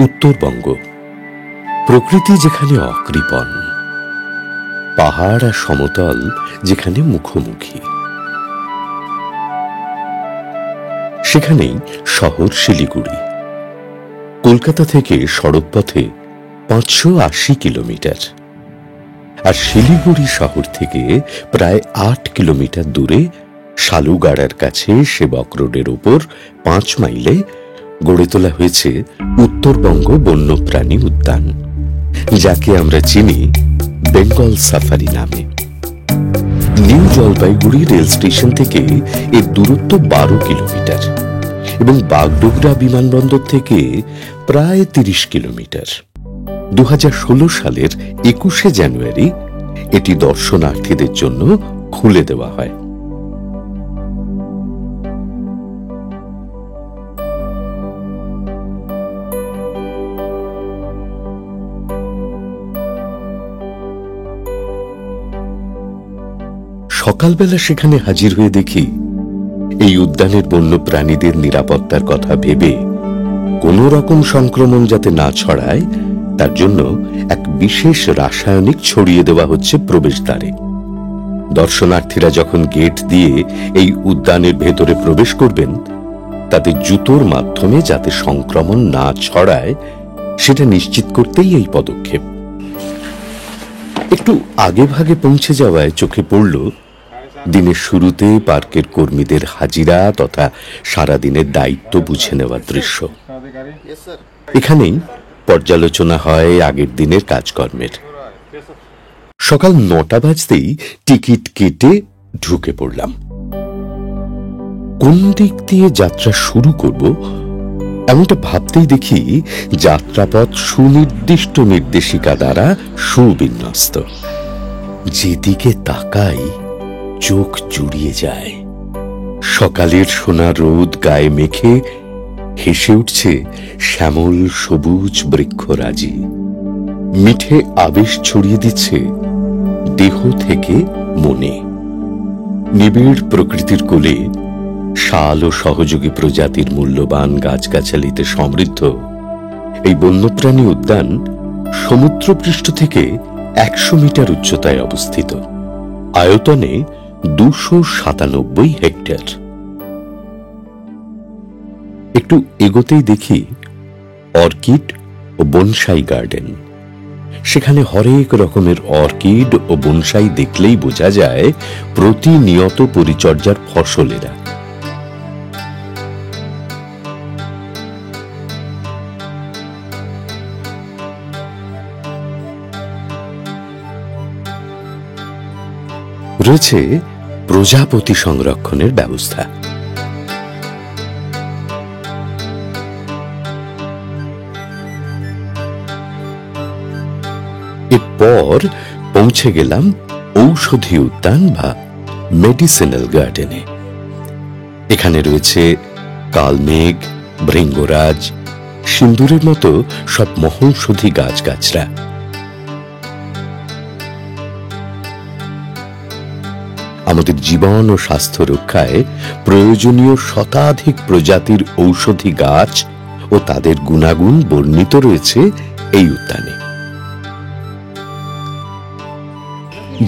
উত্তরবঙ্গ, প্রকৃতি যেখানে অকৃপণ, পাহাড় আর সমতল যেখানে মুখোমুখি, সেখানেই শহর শিলিগুড়ি। কলকাতা থেকে সড়কপথে 580 কিলোমিটার, আর শিলিগুড়ি শহর থেকে প্রায় 8 কিলোমিটার দূরে শালুগাড়ার কাছে সেবক রোডের ওপর 5 মাইলে গড়ে তোলা হয়েছে উত্তরবঙ্গ বন্যপ্রাণী উদ্যান, যাকে আমরা চিনি বেঙ্গল সাফারি নামে। নিউ জলপাইগুড়ি রেল স্টেশন থেকে এর দূরত্ব 12 কিলোমিটার এবং বাগডোগরা বিমানবন্দর থেকে প্রায় 30 কিলোমিটার। 2016 সালের 21শে জানুয়ারি এটি দর্শনার্থীদের জন্য খুলে দেওয়া হয়। সকালবেলা সেখানে হাজির হয়ে দেখি এই উদ্যানের বন্য প্রাণীদের নিরাপত্তার কথা ভেবে কোনো রকম সংক্রমণ যাতে না ছড়ায় তার জন্য এক বিশেষ রাসায়নিক ছড়িয়ে দেওয়া হচ্ছে প্রবেশদ্বারে। দর্শনার্থীরা যখন গেট দিয়ে এই উদ্যানের ভেতরে প্রবেশ করবেন, তাদের জুতোর মাধ্যমে যাতে সংক্রমণ না ছড়ায় সেটা নিশ্চিত করতেই এই পদক্ষেপ। একটু আগে ভাগে পৌঁছে যাওয়ায় চোখে পড়ল দিনের শুরুতে পার্কের কর্মীদের হাজিরা তথা সারাদিনের দায়িত্ব বুঝে নেওয়ার দৃশ্য। এখানেই পর্যালোচনা হয় আগের দিনের কাজকর্মের। সকাল 9টা বাজতেই টিকিট কেটে ঢুকে পড়লাম। কোন দিক দিয়ে যাত্রা শুরু করব এমনটা ভাবতেই দেখি যাত্রাপথ সুনির্দিষ্ট নির্দেশিকা দ্বারা সুবিন্যস্ত। যেদিকে তাকাই চোখ জুড়িয়ে যায়। সকালের সোনা রোদ গায়ে মেখে হেসে উঠছে শ্যামল সবুজ বৃক্ষরাজি, মিঠে আবেশ ছড়িয়ে দিচ্ছে দেহ থেকে মনে। নিবিড় প্রকৃতির কোলে শাল ও সহযোগী প্রজাতির মূল্যবান গাছগাছালিতে সমৃদ্ধ এই বন্যপ্রাণী উদ্যান সমুদ্রপৃষ্ঠ থেকে 100 মিটার উচ্চতায় অবস্থিত। আয়তনে 297 হেক্টর। একটু এগোতেই দেখি অর্কিড ও বনসাই গার্ডেন। সেখানে হরেক রকমের অর্কিড ও বনসাই দেখলেই বোঝা যায় প্রতিনিয়ত পরিচর্যার ফসলেরা। রয়েছে প্রজাপতি সংরক্ষণের ব্যবস্থা। এরপর পৌঁছে গেলাম ঔষধি উদ্যান বা মেডিসিনাল গার্ডেনে। এখানে রয়েছে কালমেঘ, ভৃঙ্গরাজ, সিন্দুরের মতো সব মহৌষধি গাছগাছরা। আমাদের জীবন ও স্বাস্থ্য রক্ষায় প্রয়োজনীয় শতাধিক প্রজাতির ঔষধি গাছ ও তাদের গুণাগুণ বর্ণিত রয়েছে এই উদ্যানে।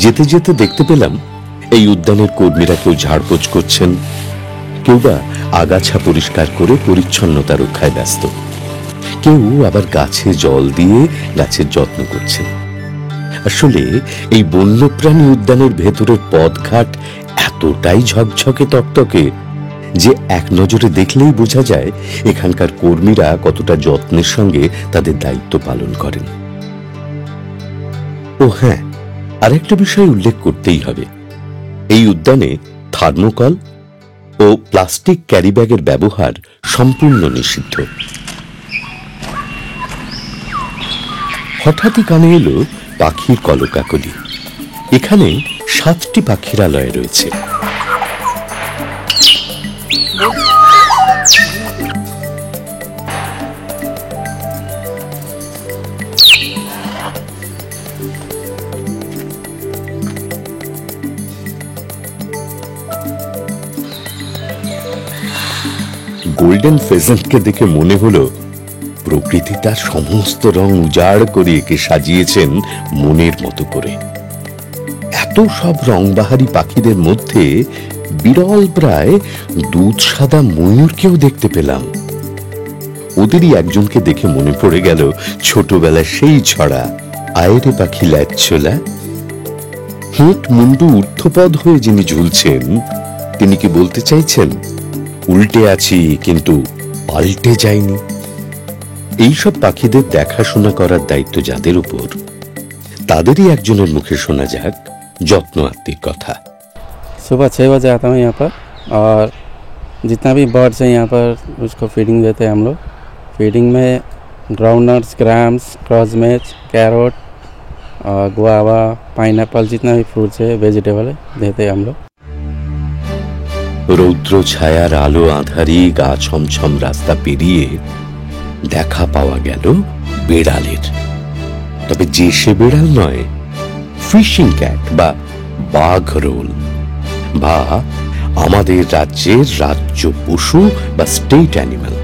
যেতে যেতে দেখতে পেলাম এই উদ্যানের কর্মীরা কেউ ঝাড়পোছ করছেন, কেউ বা আগাছা পরিষ্কার করে পরিচ্ছন্নতা রক্ষায় ব্যস্ত, কেউ আবার গাছে জল দিয়ে গাছের যত্ন করছেন। আসলে এই বন্যপ্রাণী উদ্যানের ভেতরের পথঘাট এতটাই ঝকঝকে তকতকে যে এক নজরে দেখলেই বোঝা যায় এখানকার কর্মীরা কতটা যত্নের সঙ্গে তাদের দায়িত্ব পালন করেন। ও হ্যাঁ, আরেকটা বিষয় উল্লেখ করতেই হবে, এই উদ্যানে থার্মোকল ও প্লাস্টিক ক্যারিব্যাগের ব্যবহার সম্পূর্ণ নিষিদ্ধ। হঠাৎই কানে এলো পাখির কলকাকলি। এখানে 7টি পাখিরালয় রয়েছে। গোল্ডেন ফেজেন্টকে দেখে মনে হলো প্রকৃতি তার সমস্ত রং উজাড় করে একে সাজিয়েছেন মনের মতো করে। এত সব রংবাহারি পাখিদের মধ্যে বিরল প্রায় দুধ সাদা ময়ূরকেও দেখতে পেলাম। ওদেরই একজনকে দেখে মনে পড়ে গেল ছোটবেলায় সেই ছড়া, আয়রে পাখি ল্যাচ্ছোলা। হেঁট মুন্ডু ঊর্ধ্বপদ হয়ে যিনি ঝুলছেন, তিনি কি বলতে চাইছেন উল্টে আছি কিন্তু পাল্টে যায়নি? এইসব পাখিদের দেখাশোনা করার দায়িত্ব যাদের উপর, তাদেরই একজনের মুখে শোনা যাক যত্ন আত্মিক কথা। सुबह 6 बजे आता हूँ यहाँ पर, और जितना भी बर्ड्स है यहाँ पर उसको फीडिंग देते हैं हम लोग। फीडिंग में ग्राउंडनट्स, ग्राम्स, क्रॉसमेच, कैरोट और गुआवा, पाइनएप्पल, जितना भी फ्रूट्स है वेजिटेबल है देते हैं हम लोग। রৌদ্র ছায়ার আলো আঁধারি গা ছমছম রাস্তা পেরিয়ে দেখা পাওয়া গেল বেড়ালের। তবে যে সে বেড়াল নয়, ফিশিং ক্যাট বা বাঘরোল, বা আমাদের রাজ্যের রাজ্য পশু বা স্টেট অ্যানিমাল।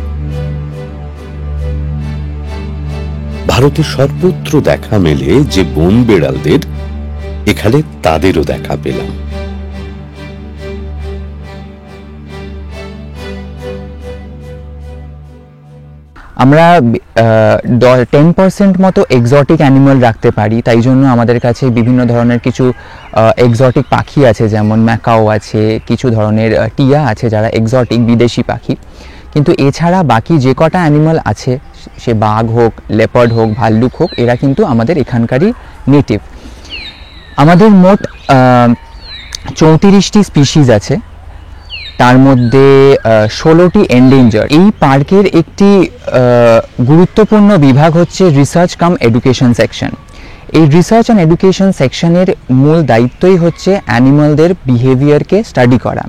ভারতে সর্বত্র দেখা মেলে যে বন বেড়ালদের, এখানে তাদেরও দেখা পেলাম। আমরা 10% মতো এক্সোটিক অ্যানিমাল রাখতে পারি, তাই জন্য আমাদের কাছে বিভিন্ন ধরনের কিছু এক্সোটিক পাখি আছে, যেমন ম্যাকাও আছে, কিছু ধরনের টিয়া আছে যারা এক্সোটিক বিদেশি পাখি। কিন্তু এছাড়া বাকি যে কটা অ্যানিমাল আছে, সে বাঘ হোক, লেপার্ড হোক, ভাল্লুক হোক, এরা কিন্তু আমাদের এখানকারই নেটিভ। আমাদের মোট 34টি স্পিসিস আছে, তার মধ্যে 16টি এন্ডেঞ্জার। এই পার্কের একটি গুরুত্বপূর্ণ বিভাগ হচ্ছে রিসার্চ কাম এডুকেশন সেকশন। এই রিসার্চ অ্যান্ড এডুকেশন সেকশনের মূল দায়িত্বই হচ্ছে অ্যানিমালদের বিহেভিয়ারকে স্টাডি করা,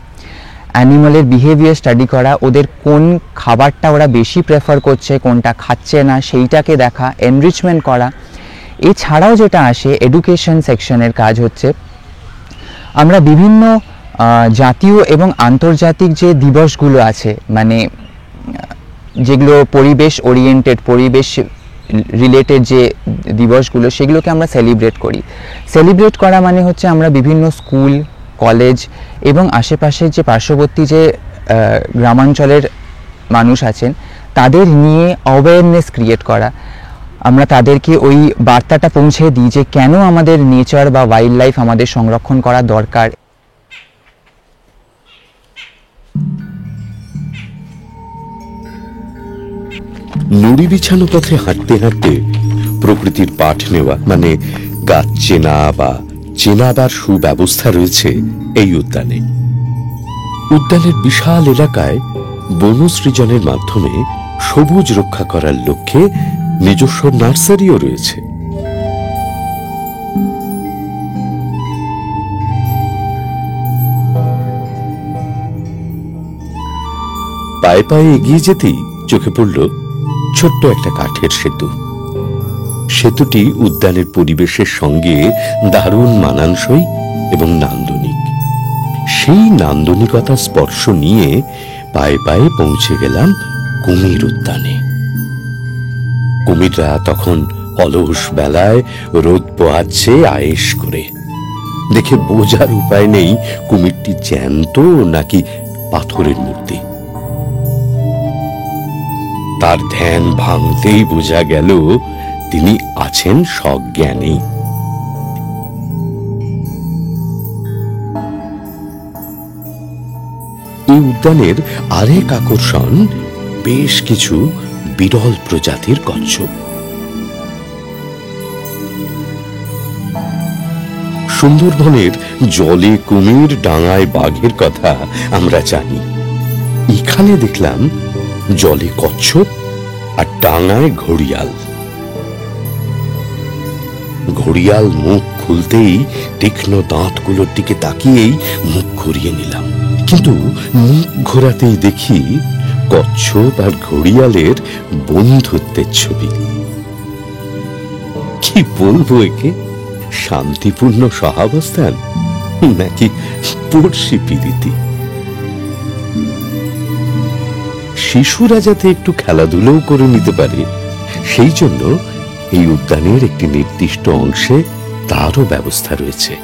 অ্যানিমালের বিহেভিয়ার স্টাডি করা, ওদের কোন খাবারটা ওরা বেশি প্রেফার করছে, কোনটা খাচ্ছে না সেইটাকে দেখা, এনরিচমেন্ট করা। এছাড়াও যেটা আসে এডুকেশন সেকশনের কাজ হচ্ছে, আমরা বিভিন্ন জাতীয় এবং আন্তর্জাতিক যে দিবসগুলো আছে, মানে যেগুলো পরিবেশ ওরিয়েন্টেড, পরিবেশ রিলেটেড যে দিবসগুলো, সেগুলোকে আমরা সেলিব্রেট করি। সেলিব্রেট করা মানে হচ্ছে আমরা বিভিন্ন স্কুল, কলেজ এবং আশেপাশের যে পার্শ্ববর্তী যে গ্রামাঞ্চলের মানুষ আছেন, তাদের নিয়ে অ্যাওয়ারনেস ক্রিয়েট করা। আমরা তাদেরকে ওই বার্তাটা পৌঁছে দিই যে কেন আমাদের নেচার বা ওয়াইল্ড লাইফ আমাদের সংরক্ষণ করা দরকার। নুড়ি বিছানো পথে হাঁটতে হাঁটতে প্রকৃতির পাঠ নেওয়া, মানে গাছ চেনা বা চেনাবার সুব্যবস্থা রয়েছে এই উদ্যানে। উদ্যানের বিশাল এলাকায় বনসৃজনের মাধ্যমে সবুজ রক্ষা করার লক্ষ্যে নিজস্ব নার্সারিও রয়েছে। পায়ে পায়ে এগিয়ে যেতেই চোখে পড়ল ছোট্ট একটা কাঠের সেতু। সেতুটি উদ্যানের পরিবেশের সঙ্গে দারুণ মানানসই এবং নান্দনিক। সেই নান্দনিকতার স্পর্শ নিয়ে পায়ে পায়ে পৌঁছে গেলাম কুমির উদ্যানে। কুমিররা তখন অলস বেলায় রোদ পোহাচ্ছে আয়েশ করে। দেখে বোঝার উপায় নেই কুমিরটি জ্যান্ত নাকি পাথরের মূর্তি। তার ধ্যান ভাঙতেই বোঝা গেল তিনি আছেন সজ্ঞানী। এই উদ্যানের আরেক আকর্ষণ বেশ কিছু বিরল প্রজাতির কচ্ছপ। সুন্দরবনের জলে কুমির, ডাঙায় বাঘের কথা আমরা জানি। এখানে দেখলাম জলে কচ্ছপ আর ডাঙায় ঘড়িয়াল। ঘড়িয়াল মুখ খুলতেই তীক্ষ্ণ দাঁতগুলোর দিকে তাকিয়েই মুখ ঘুরিয়ে নিলাম, কিন্তু মুখ ঘোরাতেই দেখি কচ্ছপ আর ঘড়িয়ালের বন্ধুত্বের ছবি। কি বলবো একে, শান্তিপূর্ণ সহাবস্থান নাকি পড়শি প্রীতি? শিশুরা যাতে একটু খেলাধুলোও করে নিতে পারে সেই জন্য এই উদ্যানের একটি নির্দিষ্ট অংশে তারও ব্যবস্থা রয়েছে।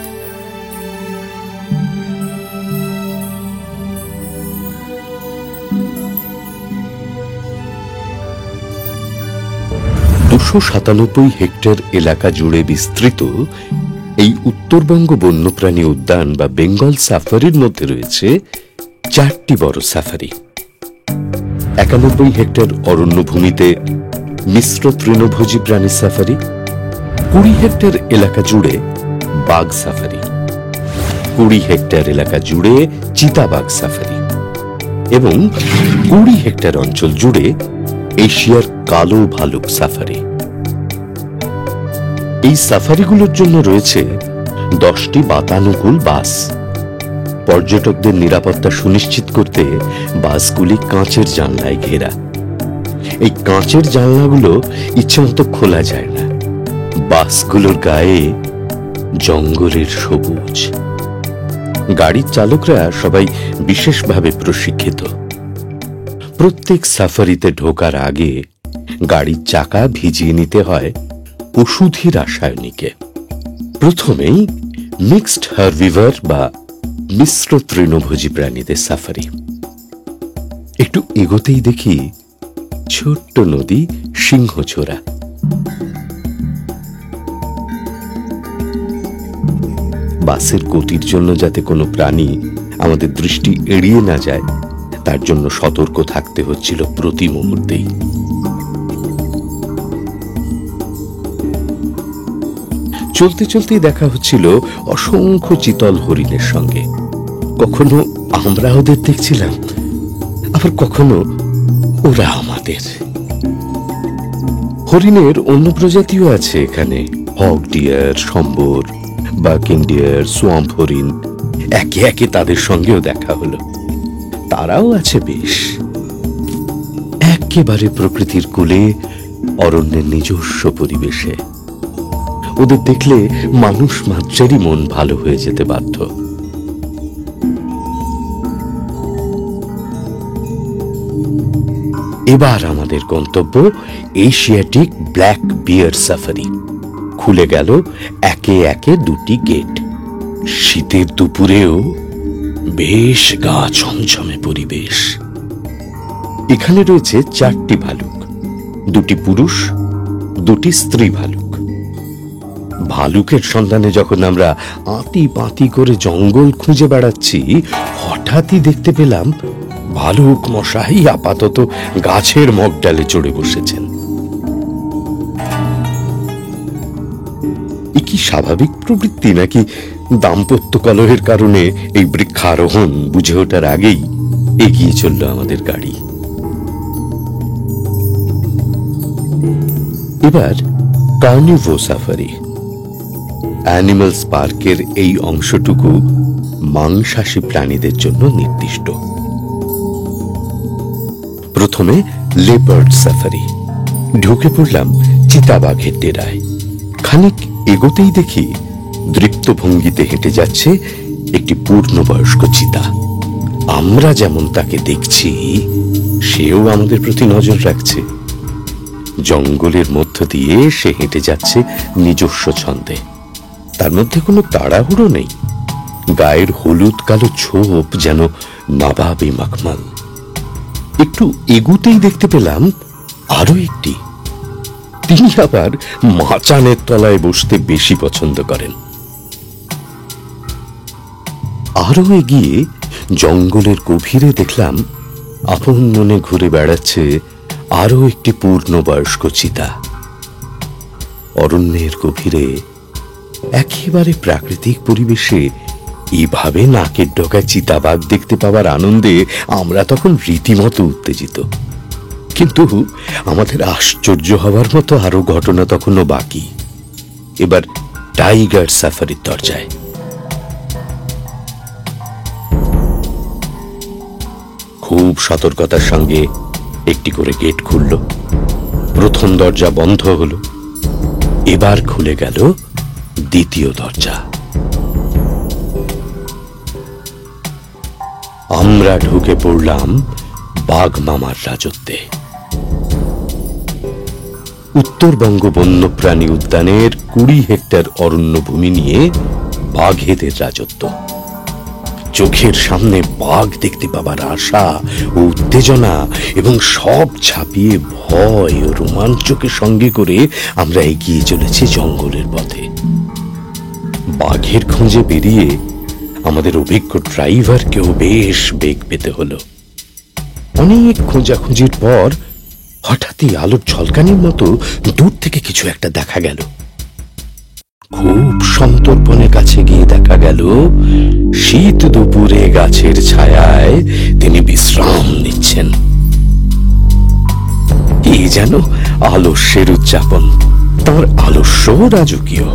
হেক্টর এলাকা জুড়ে বিস্তৃত এই উত্তরবঙ্গ বন্যপ্রাণী উদ্যান বা বেঙ্গল সাফারির মধ্যে রয়েছে 4টি বড় সাফারি। 91 হেক্টর অরণ্যভূমিতে মিশ্র তৃণভোজী প্রাণী সাফারি, 20 হেক্টর এলাকা জুড়ে বাঘ সাফারি, 20 হেক্টর এলাকা জুড়ে চিতাবাঘ সাফারি এবং 20 হেক্টর অঞ্চল জুড়ে এশিয়ার কালো ভালুক সাফারি। এই সাফারিগুলোর জন্য রয়েছে 10টি বাতানুকূল বাস। পর্যটকদের নিরাপত্তা সুনিশ্চিত করতে বাসগুলি কাঁচের জানলায় ঘেরা। এই কাঁচের জানলাগুলো ইচ্ছেমতো খোলা যায় না। বাসগুলোর গায়ে জঙ্গলের সবুজ। গাড়ির চালকরা সবাই বিশেষভাবে প্রশিক্ষিত। প্রত্যেক সাফারিতে ঢোকার আগে গাড়ির চাকা ভিজিয়ে নিতে হয় ওষুধি রাসায়নিকে। প্রথমেই মিক্সড হার্বিভার বা মিশ্র তৃণভোজী প্রাণীদের সাফারি। একটু এগোতেই দেখি ছোট্ট নদী সিংহছোরা। বাসের গতির জন্য যাতে কোনো প্রাণী আমাদের দৃষ্টি এড়িয়ে না যায়, তার জন্য সতর্ক থাকতে হচ্ছিল প্রতি মুহূর্তেই। চলতে চলতেই দেখা হচ্ছিল অসংখ্য চিতল হরিণের সঙ্গে। কখনো আমরা ওদের দেখছিলাম, আবার কখনো ওরা আমাদের। হরিণের অন্য প্রজাতিও আছে এখানে, হক ডিয়ার, সম্বর, বাকিং ডিয়ার, সোয়াম্প হরিণ। একে একে তাদের সঙ্গেও দেখা হলো। তারাও আছে বেশ। একেবারে প্রকৃতির কোলে, অরণ্যের নিজস্ব পরিবেশে। ওদের দেখলে মানুষ মাত্রেরই মন ভালো হয়ে যেতে বাধ্য। এবার আমাদের গন্তব্য এশিয়াটিক ব্ল্যাক বিয়ার সাফারি। খুলে গেল একে একে 2টি গেট। শীতের দুপুরেও বেশ গা ছমছমে পরিবেশ। এখানে রয়েছে 4টি ভালুক, 2টি পুরুষ, 2টি স্ত্রী ভালুক। ভালুকের সন্ধানে যখন আমরা আঁতি পাঁতি করে জঙ্গল খুঁজে বেড়াচ্ছি, হঠাৎই দেখতে পেলাম ভালুক মশাই আপাতত গাছের মগডালে চড়ে বসেছেন। এ কি স্বাভাবিক প্রবৃত্তি নাকি দাম্পত্য কলহের কারণে এই বৃক্ষারোহণ বুঝে ওঠার আগেই এগিয়ে চলল আমাদের গাড়ি। এবার কার্নিভো সাফারি। অ্যানিমালস পার্কের এই অংশটুকু মাংসাশী প্রাণীদের জন্য নির্দিষ্ট। প্রথমে লেপার্ড সাফারি। ঢুকে পড়লাম চিতাবাঘের ডেরায়। খানিক এগোতেই দেখি দৃপ্ত ভঙ্গিতে হেঁটে যাচ্ছে একটি পূর্ণবয়স্ক চিতা। আমরা যেমন তাকে দেখছি, সেও আমাদের প্রতি নজর রাখছে। জঙ্গলের মধ্য দিয়ে সে হেঁটে যাচ্ছে নিজস্ব ছন্দে। তার মধ্যে কোনো তাড়াহুড়ো নেই। গায়ের হলুদ কালো ছোপ যেন নবাবী মখমল। একটু এগুতেই দেখতে পেলাম আরো একটি। তিনি আবার মাচানের তলায় বসতে বেশি পছন্দ করেন। আরো এগিয়ে জঙ্গলের গভীরে দেখলাম আপন মনে ঘুরে বেড়াচ্ছে আরো একটি পূর্ণবয়স্ক চিতা। অরণ্যের গভীরে একেবারে প্রাকৃতিক পরিবেশে এভাবে নাকের ডগায় চিতাবাঘ দেখতে পাওয়ার আনন্দে আমরা তখন রীতিমতো উত্তেজিত। কিন্তু আমাদের আশ্চর্য হওয়ার মতো আরো ঘটনা তখনও বাকি। এবার টাইগার সাফারির দরজায়। খুব সতর্কতার সঙ্গে একটি করে গেট খুলল। প্রথম দরজা বন্ধ হলো। এবার খুলে গেল দ্বিতীয় দরজা। আমরা ঢুকে পড়লাম বাঘ মামার রাজত্বে। উত্তরবঙ্গ বন্যপ্রাণী উদ্যানের 20 হেক্টর অরণ্যভূমি নিয়ে বাঘেদের রাজত্ব। চোখের সামনে বাঘ দেখতে পাবার আশা ও উত্তেজনা এবং সব ছাপিয়ে ভয় ও রোমাঞ্চকে সঙ্গে করে আমরা এগিয়ে চলেছি জঙ্গলের পথে। বাঘের খোঁজে বেরিয়ে আমাদের অভিজ্ঞ ড্রাইভারকেও বেশ বেগ পেতে হলো। অনেক খোঁজাখুঁজির পর হঠাৎই আলোর ঝলকানির মতো দূর থেকে কিছু একটা দেখা গেল। খুব সন্তর্পণে কাছে গিয়ে দেখা গেল শীত দুপুরে গাছের ছায়ায় তিনি বিশ্রাম নিচ্ছেন। এই যেন আলস্যের উদযাপন, তার আলস্য রাজকীয়।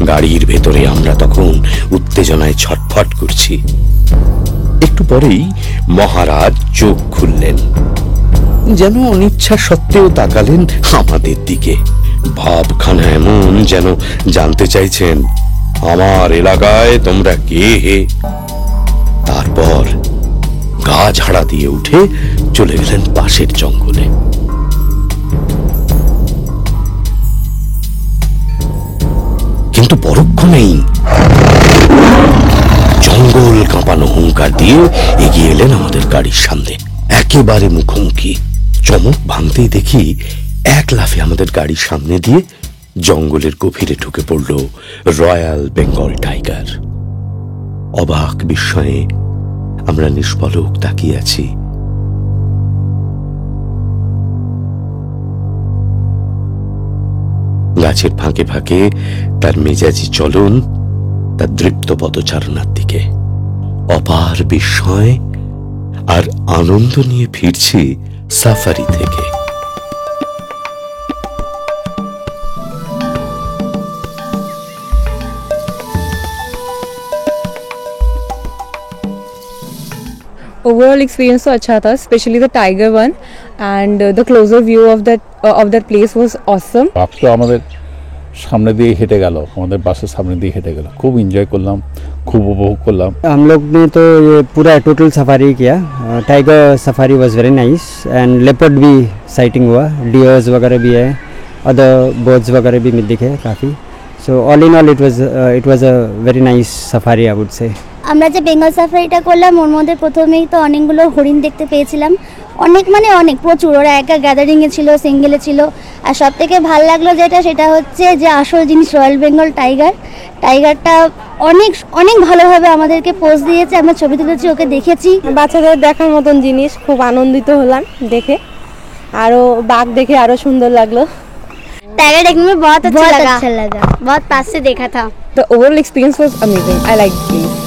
গাড়ির ভেতরে আমরা তখন উত্তেজনায় ছটফট করছি। একটু পরেই মহারাজ চোখ খুললেন, যেন অনিচ্ছা সত্ত্বেও তাকালেন আমাদের দিকে। ভাবখানা এমন যেন জানতে চাইছেন, আমার এলাকায় তোমরা কে হে? তারপর গা ঝাড়া দিয়ে উঠে চলে গেলেন পাশের জঙ্গলে। কিন্তু পরক্ষণেই জঙ্গল কাঁপানো হুঙ্কার দিয়ে এগিয়ে এলেন আমাদের গাড়ির সামনে, একেবারে মুখোমুখি। চমক ভাঙতেই দেখি এক লাফে আমাদের গাড়ির সামনে দিয়ে জঙ্গলের গভীরে ঢুকে পড়ল রয়্যাল বেঙ্গল টাইগার। অবাক বিস্ময়ে আমরা নিষ্পলক তাকিয়ে আছি। গাছের ফাঁকে ফাঁকে তার মেজাজি চলন, তার দৃপ্ত পদচারণার দিকে অপার বিস্ময় আর আনন্দ নিয়ে ফিরছি সাফারি থেকে। Overall experience तो अच्छा था, specially the tiger one and the closer view of that place was awesome. বাঘ তো আমাদের সামনে দিয়ে হেঁটে গেল, আমাদের বাসের সামনে দিয়ে হেঁটে গেল, খুব এনজয় করলাম, খুব উপভোগ করলাম। हम लोग ने तो ये पूरा टोटल सफारी किया। Tiger safari was very nice and leopard भी साइटिंग हुआ, डियर्स वगैरह भी है, अदर बर्ड्स वगैरह भी दिखे काफ़ी। So all in all it was a very nice safari I would say. আমরা যে বেঙ্গল সাফারিটা করলাম ওর মধ্যে প্রথমেই তো অনেকগুলো হরিণ দেখতে পেয়েছিলাম, অনেক প্রচুর। ওরা একা গ্যাদারিংয়ে ছিল, সিঙ্গেলে ছিল। আর সব থেকে ভালো লাগলো সেটা হচ্ছে যে আসল জিনিস রয়্যাল বেঙ্গল টাইগারটা অনেক ভালোভাবে আমাদেরকে পোজ দিয়েছে, আমরা ছবি তুলেছি, ওকে দেখেছি। বাচ্চাদের দেখার মতন জিনিস, খুব আনন্দিত হলাম দেখে, আরো বাঘ দেখে আরো সুন্দর লাগলো। टाइगर देखने में बहुत अच्छा लगा, बहुत पास से देखा था। The overall experience was amazing. I liked the place.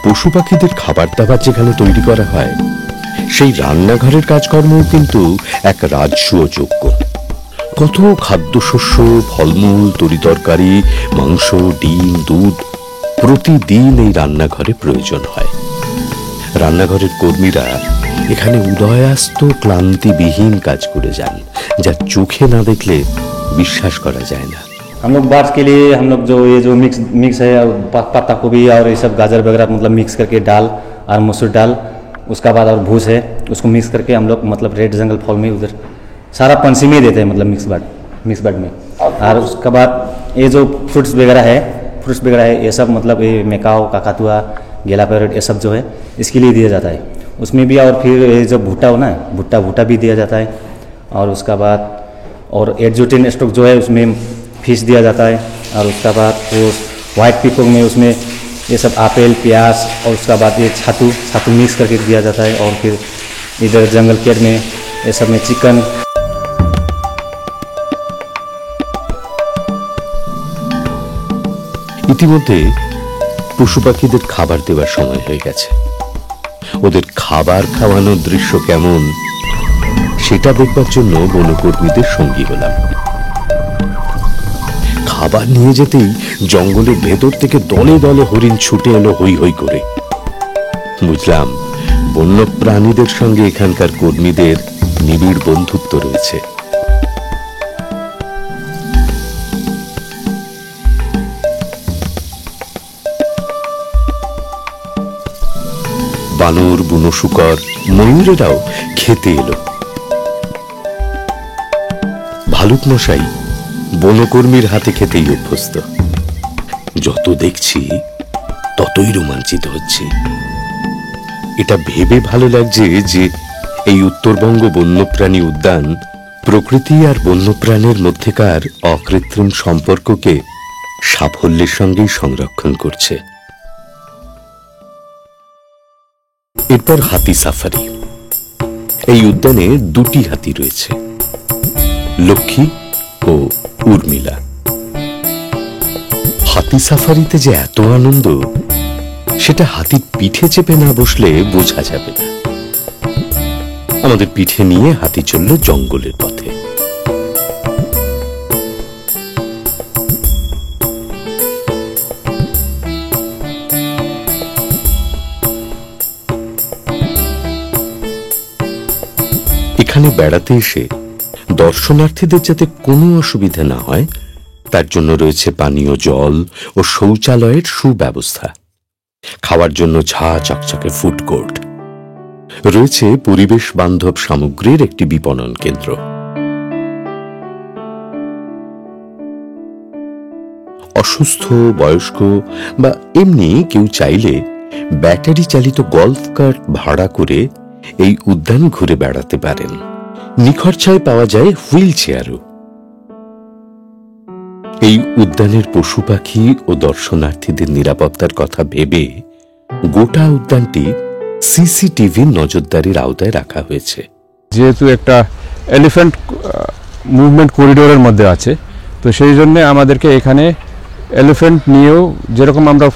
পশু পাখিদের খাবার দাবার যেখানে তৈরি করা হয়, সেই রান্নাঘরের কাজকর্মও কিন্তু এক রাজস্ব যোগ্য। কত খাদ্যশস্য, ফলমূল, তরিতরকারি, মাংস, ডিম, দুধ প্রতিদিন এই রান্নাঘরে প্রয়োজন হয়। রান্নাঘরের কর্মীরা এখানে উদয়াস্ত ক্লান্তিবিহীন কাজ করে যান, যা চোখে না দেখলে বিশ্বাস করা যায় না। हम लोग बार्च के लिए हम लोग जो मिक्स है पत्ता गोभी और ये सब गाजर वगैरह मतलब मिक्स करके दाल और मसूर दाल, उसका बाद और भूस है, उसको मिक्स करके हम लोग मतलब रेड जंगल फॉल में उधर सारा पंसी में देते हैं, मतलब मिक्स बर्ड में। और उसके बाद ये जो फ्रूट्स वगैरह है ये सब मतलब ये मेकाओ, काकातुआ, गेला पैरट, ये सब जो है इसके लिए दिया जाता है उसमें भी। और फिर ये जो भुट्टा हो ना, भुट्टा भी दिया जाता है। और उसका बाद और एडजुटिन स्टॉक जो है उसमें फिश दिया जाता है। और उसका बाद वो वाइट पिकॉक में उसमें ये सब आपेल, प्याज, और उसका बाद ये छातू मिक्स करके दिया जाता है। और फिर इधर जंगल केयर में ये सब में चिकन। ইতিমধ্যে পশু পাখিদের খাবার দেওয়ার সময় হয়ে গেছে। ওদের খাবার খাওয়ানোর দৃশ্য কেমন সেটা দেখবার জন্য বনকর্মীদের সঙ্গী হলাম। খাবার নিয়ে যেতেই জঙ্গলের ভেতর থেকে দলে দলে হরিণ ছুটে এলো হই হই করে। বুঝলাম বন্য প্রাণীদের সঙ্গে এখানকার কর্মীদের নিবিড় বন্ধুত্ব রয়েছে। বানর, বুনো শুকর, ময়ূরেরাও খেতে এলো। ভালুক মশাই বনকর্মীর হাতে খেতেই অভ্যস্ত। যত দেখছি ততই রোমাঞ্চিত হচ্ছি। এটা ভেবে ভালো লাগছে যে এই উত্তরবঙ্গ বন্যপ্রাণী উদ্যান প্রকৃতি আর বন্যপ্রাণের মধ্যেকার অকৃত্রিম সম্পর্ককে সাফল্যের সঙ্গেই সংরক্ষণ করছে। এরপর হাতি সাফারি। এই উদ্যানে দুটি হাতি রয়েছে, লক্ষ্মী ও উর্মিলা। হাতি সাফারিতে যে এত আনন্দ, সেটা হাতির পিঠে চেপে না বসলে বোঝা যাবে না। আমাদের পিঠে নিয়ে হাতি চলল জঙ্গলের পথে। এখানে বেড়াতে এসে দর্শনার্থীদের যাতে কোনো অসুবিধা না হয় তার জন্য রয়েছে পানীয় জল ও শৌচালয়ের সুব্যবস্থা। খাওয়ার জন্য ঝা চকচকে ফুড কোর্ট রয়েছে, পরিবেশ বান্ধব সামগ্রীর একটি বিপণন কেন্দ্র। অসুস্থ, বয়স্ক বা এমনি কেউ চাইলে ব্যাটারি চালিত গল্ফ কার্ট ভাড়া করে এই উদ্যান ঘুরে বেড়াতে পারেন। নিখরচায় পাওয়া যায় হুইল চেয়ারও। এই উদ্যানের পশু পাখি ও দর্শনার্থীদের নিরাপত্তার কথা ভেবে গোটা উদ্যানটি সিসিটিভির নজরদারির আওতায় রাখা হয়েছে। যেহেতু একটা এলিফ্যান্ট মুভমেন্ট করিডোরের মধ্যে আছে, তো সেই জন্য আমাদেরকে এখানে এলিফ্যান্ট নিয়েও, যেরকম আমরা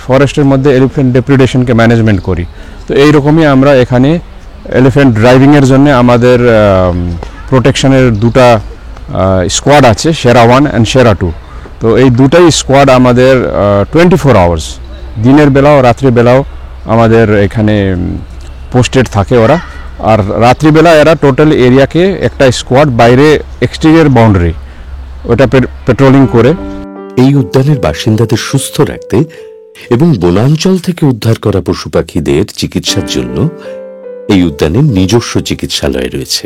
ফরেস্টের মধ্যে এলিফ্যান্ট ডেপ্রিডেশনকে ম্যানেজমেন্ট করি, তো এইরকমই আমরা এখানে এলিফ্যান্ট ড্রাইভিংয়ের জন্য আমাদের প্রোটেকশনের দুটা স্কোয়াড আছে, সেরা 1 অ্যান্ড সেরা 2। তো এই দুটাই স্কোয়াড আমাদের 24 আওয়ার্স, দিনের বেলাও রাত্রিবেলাও আমাদের এখানে পোস্টেড থাকে ওরা। আর রাত্রিবেলা এরা টোটাল এরিয়াকে একটা স্কোয়াড বাইরে এক্সটেরিয়র বাউন্ডারি ওটা পেট্রোলিং করে। এই উদ্যানের বাসিন্দাদের সুস্থ রাখতে এবং বনাঞ্চল থেকে উদ্ধার করা পশু পাখিদের চিকিৎসার জন্য এই উদ্যানের নিজস্ব চিকিৎসালয় রয়েছে।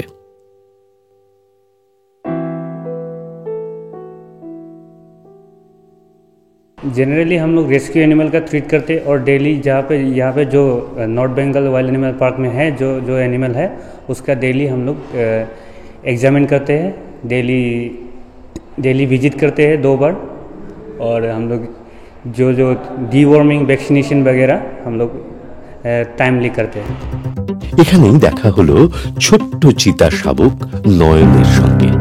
जनरली हम लोग रेस्क्यू एनिमल का ट्रीट करते हैं और डेली यहाँ पे जो north Bengal wild animal park में है जो एनिमल है उसका डेली हम लोग एग्जामिन करते हैं, डेली विजिट करते हैं 2 बार। और हम लोग जो डीवॉर्मिंग वैक्सीनेशन वगैरह हम लोग टाइमली करते हैं। এখানেই দেখা হলো ছোট্ট চিতা শাবক নয়নের সঙ্গে।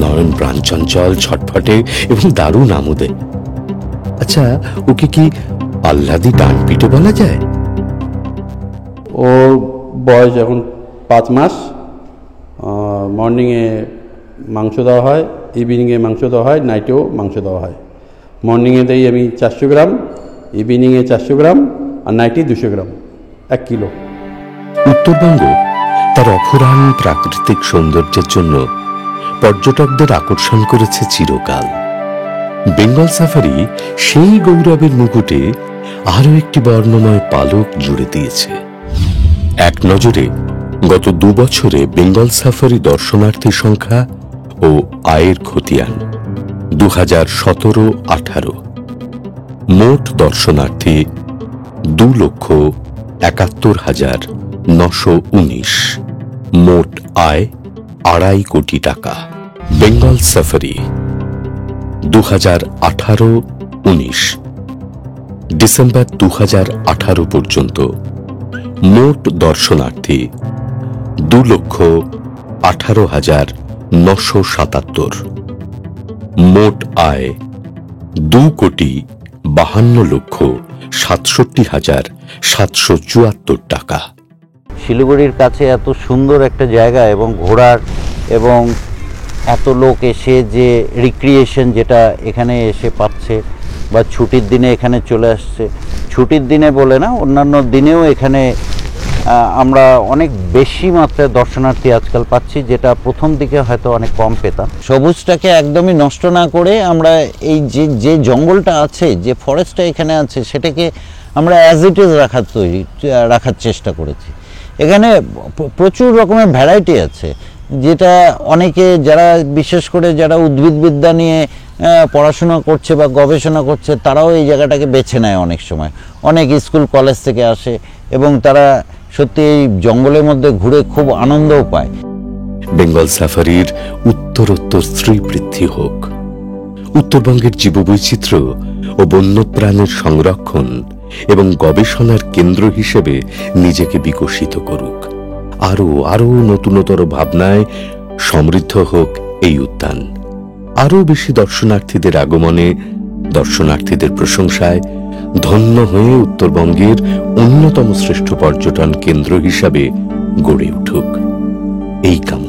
নয়ন প্রাণচঞ্চল, ছটফটে এবং দারুণ আমোদে। আচ্ছা, ওকে কি আহ্লাদি ডানপিটে বলা যায়? ওর বয়স এখন 5 মাস। মর্নিংয়ে মাংস দেওয়া হয়, ইভিনিংয়ে মাংস দেওয়া হয়, নাইটেও মাংস দেওয়া হয়। মর্নিংয়ে দেই আমি 400 গ্রাম, ইভিনিংয়ে 400 গ্রাম, আর নাইটে 200 গ্রাম, 1 কিলো। উত্তরবঙ্গ তার অফুরান প্রাকৃতিক সৌন্দর্যের জন্য পর্যটকদের আকর্ষণ করেছে চিরকাল। বেঙ্গল সাফারি সেই গৌরবের মুকুটে আরো একটি বর্ণময় পালক জুড়ে দিয়েছে। এক নজরে গত 2 বছরে বেঙ্গল সাফারি দর্শনার্থী সংখ্যা ও আয়ের খতিয়ান 2017-18 মোট দর্শনার্থী 2,71,919, মোট আয় 2.5 কোটি টাকা। বেঙ্গল সাফারি 2018-19 ডিসেম্বর 2018 পর্যন্ত মোট দর্শনার্থী 2,18,977, মোট আয় 2,52,67,774 টাকা। শিলিগুড়ির কাছে এত সুন্দর একটা জায়গা এবং ঘোরার এবং এত লোক এসে যে রিক্রিয়েশন যেটা এখানে এসে পাচ্ছে বা ছুটির দিনে এখানে চলে আসছে, ছুটির দিনে বলে না, অন্যান্য দিনেও এখানে আমরা অনেক বেশি মাত্রায় দর্শনার্থী আজকাল পাচ্ছি, যেটা প্রথম দিকে হয়তো অনেক কম পেতাম। সবুজটাকে একদমই নষ্ট না করে আমরা এই যে জঙ্গলটা আছে, যে ফরেস্টটা এখানে আছে, সেটাকে আমরা অ্যাজ ইট ইজ রাখার চেষ্টা করেছি। এখানে প্রচুর রকমের ভ্যারাইটি আছে, যেটা অনেকে যারা বিশেষ করে যারা উদ্ভিদবিদ্যা নিয়ে পড়াশোনা করছে বা গবেষণা করছে তারাও এই জায়গাটাকে বেছে নেয়। অনেক সময় অনেক স্কুল কলেজ থেকে আসে এবং তারা সত্যি এই জঙ্গলের মধ্যে ঘুরে খুব আনন্দও পায়। বেঙ্গল সাফারির উত্তরোত্তর শ্রীবৃদ্ধি হোক, উত্তরবঙ্গের জীববৈচিত্র্য ও বন্যপ্রাণের সংরক্ষণ এবং গবেষণার কেন্দ্র হিসেবে নিজেকে বিকশিত করুক। আরো আরো নতুনতর ভাবনায় সমৃদ্ধ হোক এই উদ্যান। আরো বেশি দর্শনার্থীদের আগমনে, দর্শনার্থীদের প্রশংসায় ধন্য হয়ে উত্তরবঙ্গের অন্যতম শ্রেষ্ঠ পর্যটন কেন্দ্র হিসাবে গড়ে উঠুক, এই কামনা।